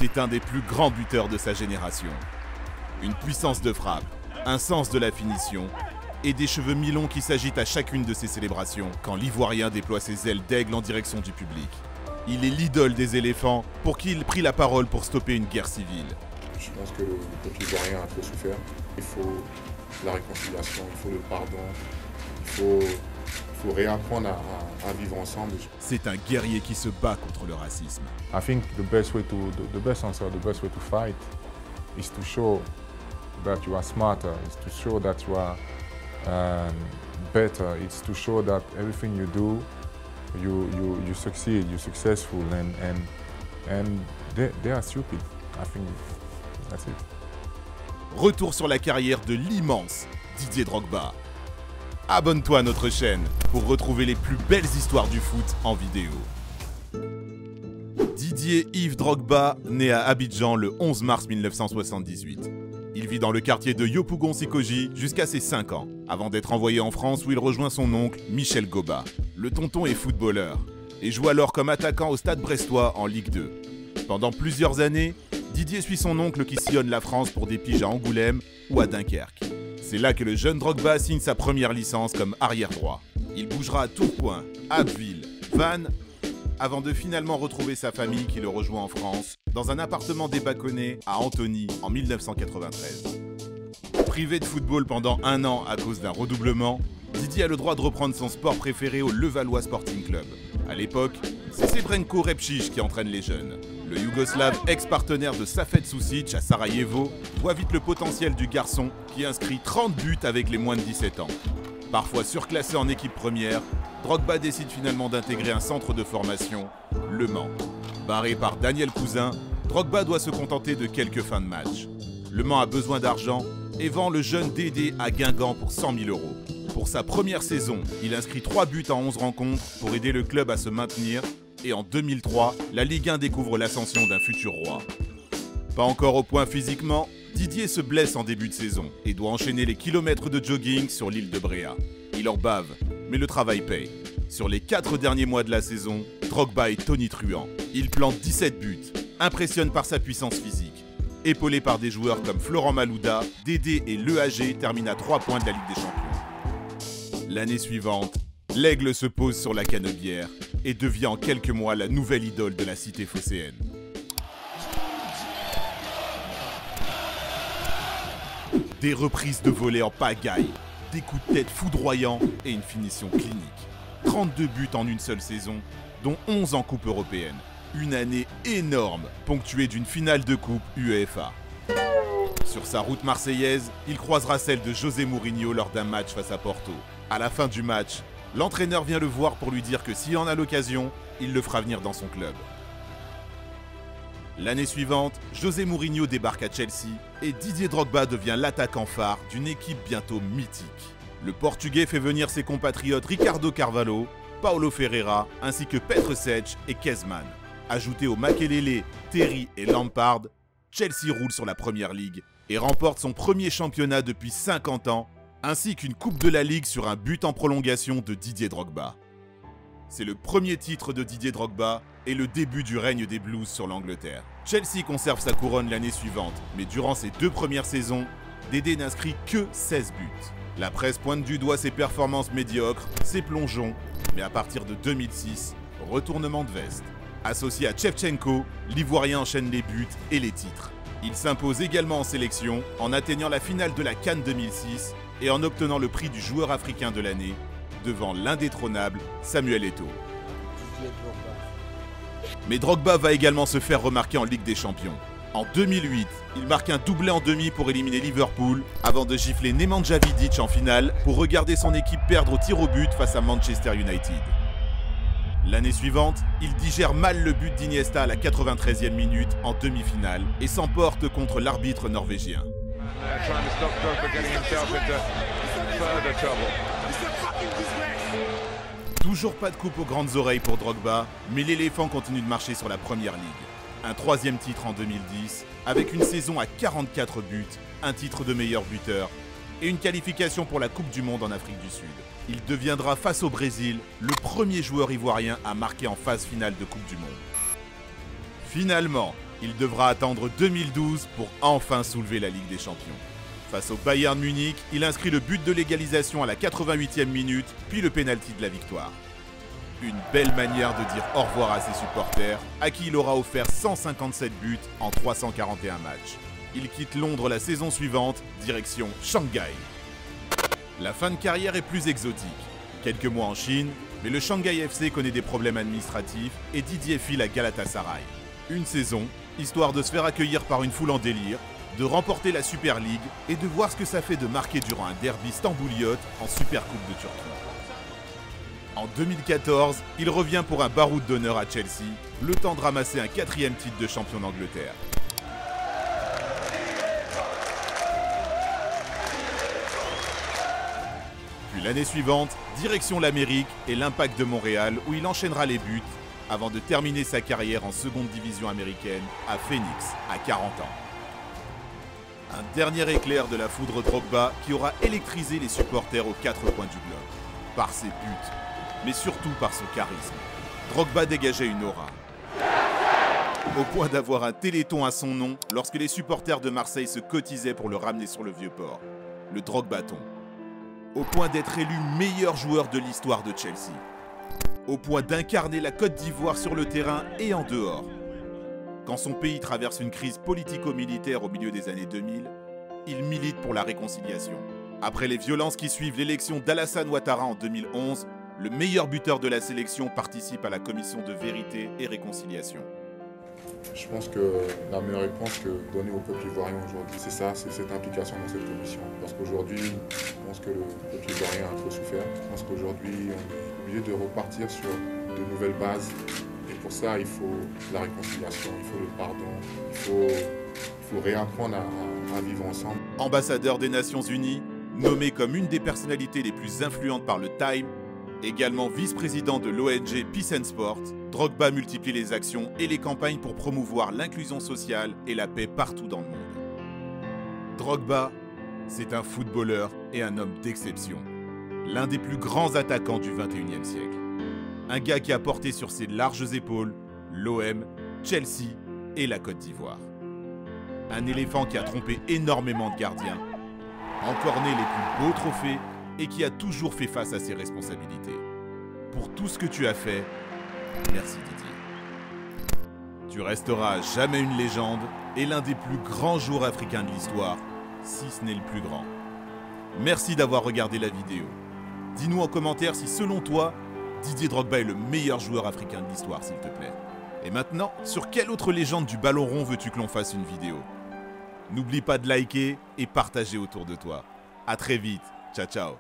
C'est un des plus grands buteurs de sa génération. Une puissance de frappe, un sens de la finition et des cheveux mi-longs qui s'agitent à chacune de ses célébrations quand l'Ivoirien déploie ses ailes d'aigle en direction du public. Il est l'idole des éléphants pour qui il prit la parole pour stopper une guerre civile. Je pense que le peuple ivoirien a trop souffert. Il faut la réconciliation, il faut le pardon, il faut réapprendre à vivre ensemble. C'est un guerrier qui se bat contre le racisme. I think the best answer, the best way to fight is to show that you are smarter, is to show that you are better, it's to show that everything you do, you succeed, you're successful, and they are stupid. I think that's it. Retour sur la carrière de l'immense Didier Drogba. Abonne-toi à notre chaîne pour retrouver les plus belles histoires du foot en vidéo. Didier Yves Drogba naît à Abidjan le 11 mars 1978. Il vit dans le quartier de Yopougon-Sikoji jusqu'à ses 5 ans, avant d'être envoyé en France où il rejoint son oncle Michel Goba. Le tonton est footballeur et joue alors comme attaquant au Stade Brestois en Ligue 2. Pendant plusieurs années, Didier suit son oncle qui sillonne la France pour des piges à Angoulême ou à Dunkerque. C'est là que le jeune Drogba signe sa première licence comme arrière-droit. Il bougera à Tourcoing, Abbeville, Vannes, avant de finalement retrouver sa famille qui le rejoint en France, dans un appartement débâconné à Antony en 1993. Privé de football pendant 1 an à cause d'un redoublement, Didier a le droit de reprendre son sport préféré au Levallois Sporting Club. À l'époque, c'est Srebrenko Repšić qui entraîne les jeunes. Le Yougoslave, ex-partenaire de Safet Sušić à Sarajevo, voit vite le potentiel du garçon qui inscrit 30 buts avec les moins de 17 ans. Parfois surclassé en équipe première, Drogba décide finalement d'intégrer un centre de formation, Le Mans. Barré par Daniel Cousin, Drogba doit se contenter de quelques fins de match. Le Mans a besoin d'argent et vend le jeune Dédé à Guingamp pour 100 000 €. Pour sa première saison, il inscrit 3 buts en 11 rencontres pour aider le club à se maintenir. Et en 2003, la Ligue 1 découvre l'ascension d'un futur roi. Pas encore au point physiquement, Didier se blesse en début de saison et doit enchaîner les kilomètres de jogging sur l'île de Bréa. Il en bave, mais le travail paye. Sur les 4 derniers mois de la saison, Drogba est tonitruant. Il plante 17 buts, impressionne par sa puissance physique. Épaulé par des joueurs comme Florent Malouda, Dédé et l'EAG termine à 3 points de la Ligue des Champions. L'année suivante, l'Aigle se pose sur la Canebière et devient en quelques mois la nouvelle idole de la cité phocéenne. Des reprises de volée en pagaille, des coups de tête foudroyants et une finition clinique. 32 buts en une seule saison, dont 11 en Coupe européenne. Une année énorme, ponctuée d'une finale de Coupe UEFA. Sur sa route marseillaise, il croisera celle de José Mourinho lors d'un match face à Porto. À la fin du match, l'entraîneur vient le voir pour lui dire que s'il en a l'occasion, il le fera venir dans son club. L'année suivante, José Mourinho débarque à Chelsea et Didier Drogba devient l'attaquant phare d'une équipe bientôt mythique. Le Portugais fait venir ses compatriotes Ricardo Carvalho, Paulo Ferreira ainsi que Petr Cech et Kezman. Ajouté aux Makelele, Terry et Lampard, Chelsea roule sur la Première Ligue et remporte son premier championnat depuis 50 ans, ainsi qu'une Coupe de la Ligue sur un but en prolongation de Didier Drogba. C'est le premier titre de Didier Drogba et le début du règne des Blues sur l'Angleterre. Chelsea conserve sa couronne l'année suivante, mais durant ses 2 premières saisons, Dédé n'inscrit que 16 buts. La presse pointe du doigt ses performances médiocres, ses plongeons, mais à partir de 2006, retournement de veste. Associé à Shevchenko, l'Ivoirien enchaîne les buts et les titres. Il s'impose également en sélection en atteignant la finale de la CAN 2006 et en obtenant le prix du joueur africain de l'année devant l'indétrônable Samuel Eto'o. Mais Drogba va également se faire remarquer en Ligue des Champions. En 2008, il marque un doublé en demi pour éliminer Liverpool avant de gifler Nemanja Vidic en finale pour regarder son équipe perdre au tir au but face à Manchester United. L'année suivante, il digère mal le but d'Iniesta à la 93e minute en demi-finale et s'emporte contre l'arbitre norvégien. Toujours pas de coupe aux grandes oreilles pour Drogba, mais l'éléphant continue de marcher sur la Première Ligue. Un 3e titre en 2010, avec une saison à 44 buts, un titre de meilleur buteur et une qualification pour la Coupe du Monde en Afrique du Sud. Il deviendra face au Brésil le premier joueur ivoirien à marquer en phase finale de Coupe du Monde. Finalement, Il devra attendre 2012 pour enfin soulever la Ligue des Champions. Face au Bayern Munich, il inscrit le but de l'égalisation à la 88e minute, puis le pénalty de la victoire. Une belle manière de dire au revoir à ses supporters, à qui il aura offert 157 buts en 341 matchs. Il quitte Londres la saison suivante, direction Shanghai. La fin de carrière est plus exotique. Quelques mois en Chine, mais le Shanghai FC connaît des problèmes administratifs et Didier file à Galatasaray. Une saison, histoire de se faire accueillir par une foule en délire, de remporter la Super League et de voir ce que ça fait de marquer durant un derby stambouliote en Super Coupe de Turquie. En 2014, il revient pour un baroud d'honneur à Chelsea, le temps de ramasser un 4e titre de champion d'Angleterre. Puis l'année suivante, direction l'Amérique et l'Impact de Montréal où il enchaînera les buts avant de terminer sa carrière en seconde division américaine à Phoenix à 40 ans. Un dernier éclair de la foudre Drogba qui aura électrisé les supporters aux 4 coins du globe. Par ses buts, mais surtout par son charisme. Drogba dégageait une aura. Au point d'avoir un téléthon à son nom lorsque les supporters de Marseille se cotisaient pour le ramener sur le Vieux-Port. Le Drogbaton. Au point d'être élu meilleur joueur de l'histoire de Chelsea. Au point d'incarner la Côte d'Ivoire sur le terrain et en dehors. Quand son pays traverse une crise politico-militaire au milieu des années 2000, il milite pour la réconciliation. Après les violences qui suivent l'élection d'Alassane Ouattara en 2011, le meilleur buteur de la sélection participe à la commission de vérité et réconciliation. Je pense que la meilleure réponse que donner au peuple ivoirien aujourd'hui, c'est ça, c'est cette implication dans cette commission. Parce qu'aujourd'hui, je pense que le peuple ivoirien a trop souffert. Je pense qu'aujourd'hui, on est obligé de repartir sur de nouvelles bases. Et pour ça, il faut la réconciliation, il faut le pardon, il faut réapprendre à vivre ensemble. Ambassadeur des Nations Unies, nommé comme une des personnalités les plus influentes par le Time, également vice-président de l'ONG Peace and Sport, Drogba multiplie les actions et les campagnes pour promouvoir l'inclusion sociale et la paix partout dans le monde. Drogba, c'est un footballeur et un homme d'exception. L'un des plus grands attaquants du XXIe siècle. Un gars qui a porté sur ses larges épaules l'OM, Chelsea et la Côte d'Ivoire. Un éléphant qui a trompé énormément de gardiens, encorné les plus beaux trophées et qui a toujours fait face à ses responsabilités. Pour tout ce que tu as fait, merci Didier. Tu resteras à jamais une légende et l'un des plus grands joueurs africains de l'histoire, si ce n'est le plus grand. Merci d'avoir regardé la vidéo. Dis-nous en commentaire si selon toi, Didier Drogba est le meilleur joueur africain de l'histoire, s'il te plaît. Et maintenant, sur quelle autre légende du ballon rond veux-tu que l'on fasse une vidéo? N'oublie pas de liker et partager autour de toi. À très vite. Ciao, ciao.